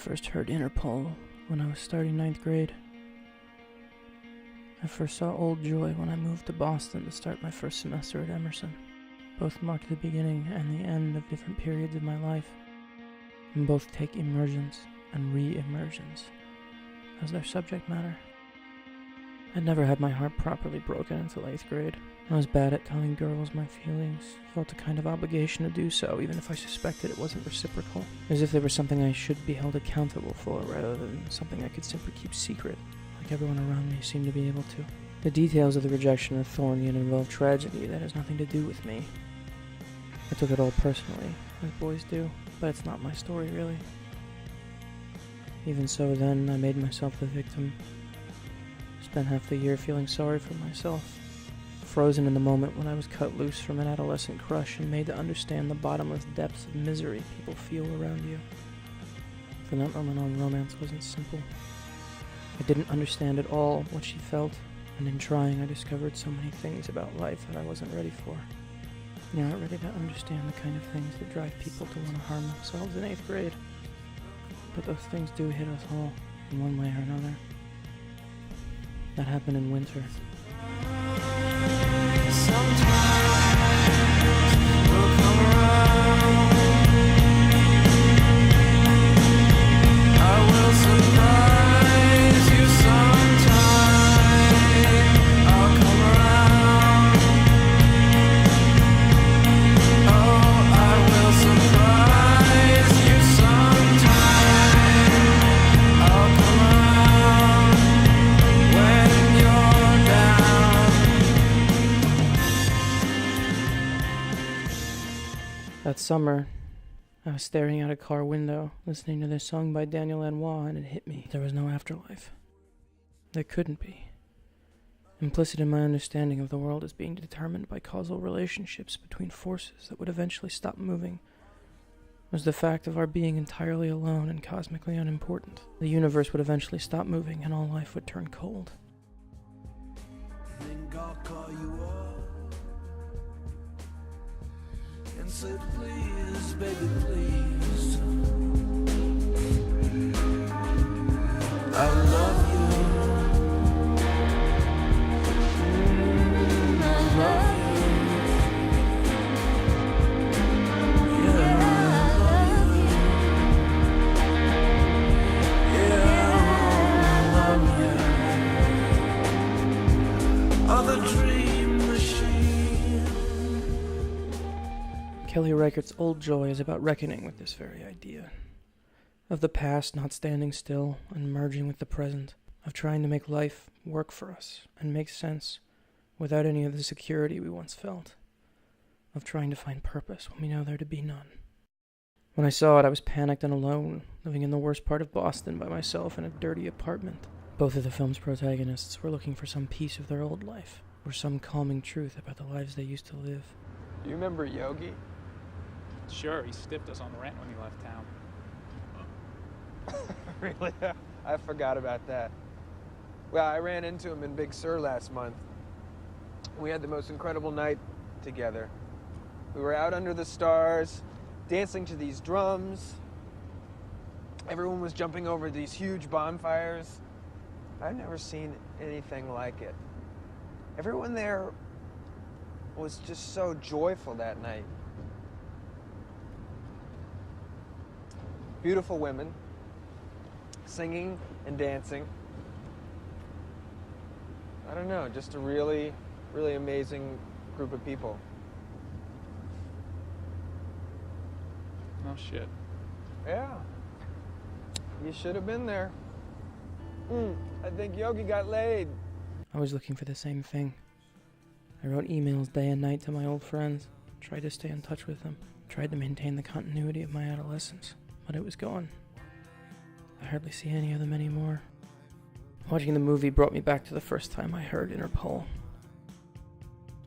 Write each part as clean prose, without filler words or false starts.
first heard Interpol when I was starting 9th grade. I first saw Old Joy when I moved to Boston to start my first semester at Emerson. Both mark the beginning and the end of different periods of my life, and both take immersions and re-immersions as their subject matter. I'd never had my heart properly broken until 8th grade. I was bad at telling girls my feelings, felt a kind of obligation to do so, even if I suspected it wasn't reciprocal, as if they were something I should be held accountable for rather than something I could simply keep secret, like everyone around me seemed to be able to. The details of the rejection are thorny and involve tragedy that has nothing to do with me. I took it all personally, as boys do, but it's not my story really. Even so, then, I made myself the victim. Spent half the year feeling sorry for myself, frozen in the moment when I was cut loose from an adolescent crush and made to understand the bottomless depths of misery people feel around you. From that moment on, romance wasn't simple. I didn't understand at all what she felt, and in trying, I discovered so many things about life that I wasn't ready for. You're not ready to understand the kind of things that drive people to want to harm themselves in 8th grade. But those things do hit us all, in one way or another. That happened in winter. That summer, I was staring out a car window, listening to this song by Daniel Lanois, and it hit me. There was no afterlife. There couldn't be. Implicit in my understanding of the world as being determined by causal relationships between forces that would eventually stop moving was the fact of our being entirely alone and cosmically unimportant. The universe would eventually stop moving and all life would turn cold. Then God call you up and say, please, baby, please, I love you. I love you. Yeah, I love you. Yeah, I love you. Oh, the dream machine. Kelly Reichardt's Old Joy is about reckoning with this very idea. Of the past not standing still and merging with the present. Of trying to make life work for us and make sense without any of the security we once felt. Of trying to find purpose when we know there to be none. When I saw it, I was panicked and alone, living in the worst part of Boston by myself in a dirty apartment. Both of the film's protagonists were looking for some piece of their old life, or some calming truth about the lives they used to live. Do you remember Yogi? Sure, he stiffed us on the rent when he left town. Really? I forgot about that. Well, I ran into him in Big Sur last month. We had the most incredible night together. We were out under the stars, dancing to these drums. Everyone was jumping over these huge bonfires. I've never seen anything like it. Everyone there was just so joyful that night. Beautiful women, singing and dancing. I don't know, just a really, really amazing group of people. No shit. Yeah, you should have been there. I think Yogi got laid. I was looking for the same thing. I wrote emails day and night to my old friends, tried to stay in touch with them, tried to maintain the continuity of my adolescence, but it was gone. I hardly see any of them anymore. Watching the movie brought me back to the first time I heard Interpol.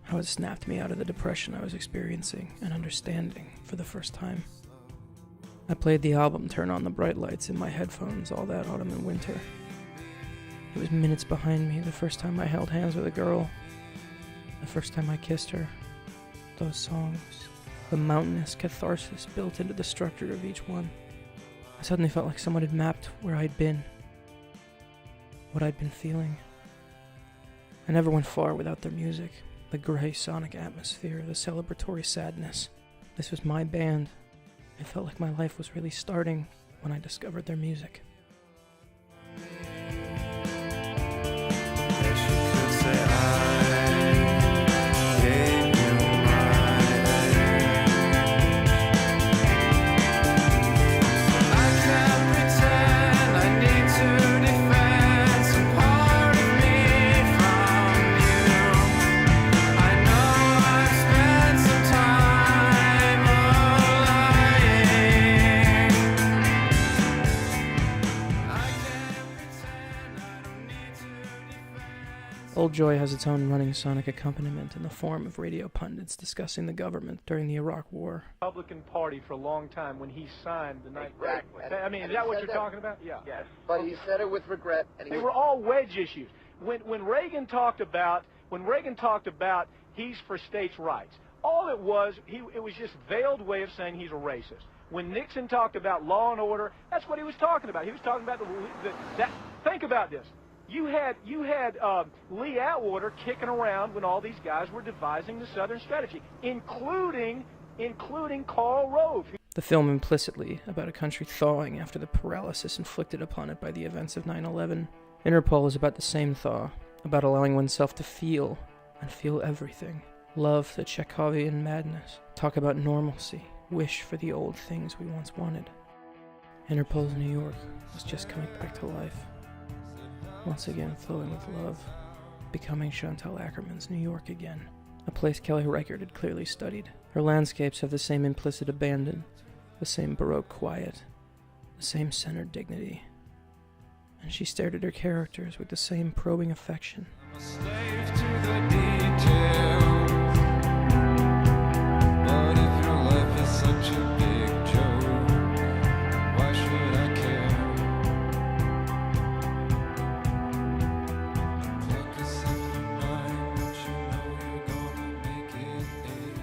How it snapped me out of the depression I was experiencing and understanding for the first time. I played the album Turn on the Bright Lights in my headphones all that autumn and winter. It was minutes behind me the first time I held hands with a girl, the first time I kissed her. Those songs, the mountainous catharsis built into the structure of each one. I suddenly felt like someone had mapped where I'd been, what I'd been feeling. I never went far without their music, the gray sonic atmosphere, the celebratory sadness. This was my band. It felt like my life was really starting when I discovered their music. Old Joy has its own running sonic accompaniment in the form of radio pundits discussing the government during the Iraq War. Republican Party for a long time when he signed the night. Exactly. I mean, is that what you're talking about? Yeah. Yes. But he said it with regret. And They were all wedge issues. When Reagan talked about he's for states' rights, all it was just veiled way of saying he's a racist. When Nixon talked about law and order, that's what he was talking about. He was talking about that. Think about this. You had Lee Atwater kicking around when all these guys were devising the Southern strategy, including Karl Rove. The film implicitly about a country thawing after the paralysis inflicted upon it by the events of 9/11. Interpol is about the same thaw, about allowing oneself to feel, and feel everything. Love the Chekhovian madness. Talk about normalcy. Wish for the old things we once wanted. Interpol's New York was just coming back to life. Once again flowing with love, becoming Chantal Ackerman's New York again, a place Kelly Reichardt had clearly studied. Her landscapes have the same implicit abandon, the same Baroque quiet, the same centered dignity. And she stared at her characters with the same probing affection. I'm a slave to the details. But if your life is such a big joke, why should I care? Pluck a simple line, but you know you're gonna make it eight.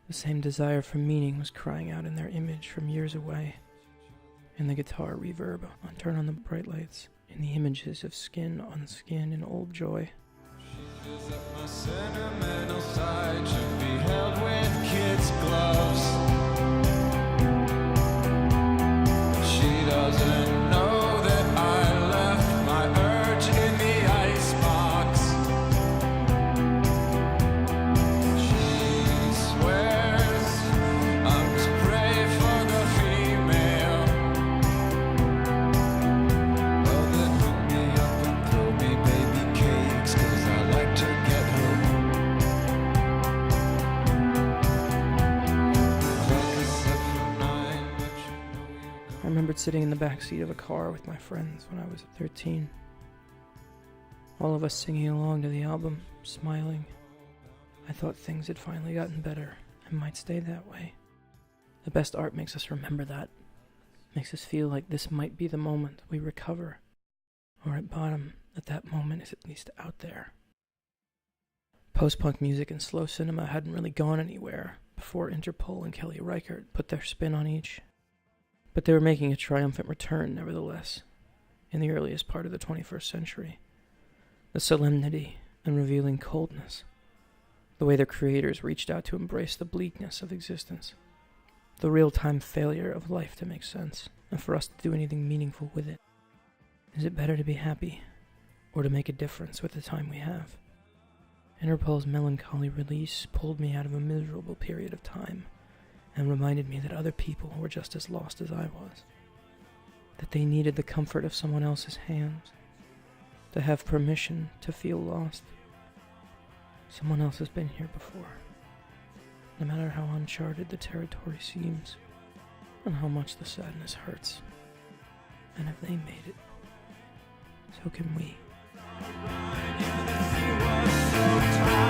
The same desire for meaning was crying out in their image from years away. In the guitar reverb on Turn on the Bright Lights, in the images of skin on skin in Old Joy. She fills up my sentimental side, should be held with kids' gloves. She doesn't know that I left my urge in the icebox. She swears I'm to pray for the female. Well, then hook me up and throw me baby cakes, 'cause I like to get home. Like a 7-9, but you know you're I remembered sitting in the back seat of a car with my friends when I was 13. All of us singing along to the album, smiling. I thought things had finally gotten better and might stay that way. The best art makes us remember that. Makes us feel like this might be the moment we recover. Or at bottom, that moment is at least out there. Post-punk music and slow cinema hadn't really gone anywhere before Interpol and Kelly Reichardt put their spin on each. But they were making a triumphant return, nevertheless, in the earliest part of the 21st century. The solemnity and revealing coldness. The way their creators reached out to embrace the bleakness of existence. The real-time failure of life to make sense, and for us to do anything meaningful with it. Is it better to be happy, or to make a difference with the time we have? Interpol's melancholy release pulled me out of a miserable period of time, and reminded me that other people were just as lost as I was. That they needed the comfort of someone else's hands, to have permission to feel lost. Someone else has been here before, no matter how uncharted the territory seems, and how much the sadness hurts. And if they made it, so can we. so tired.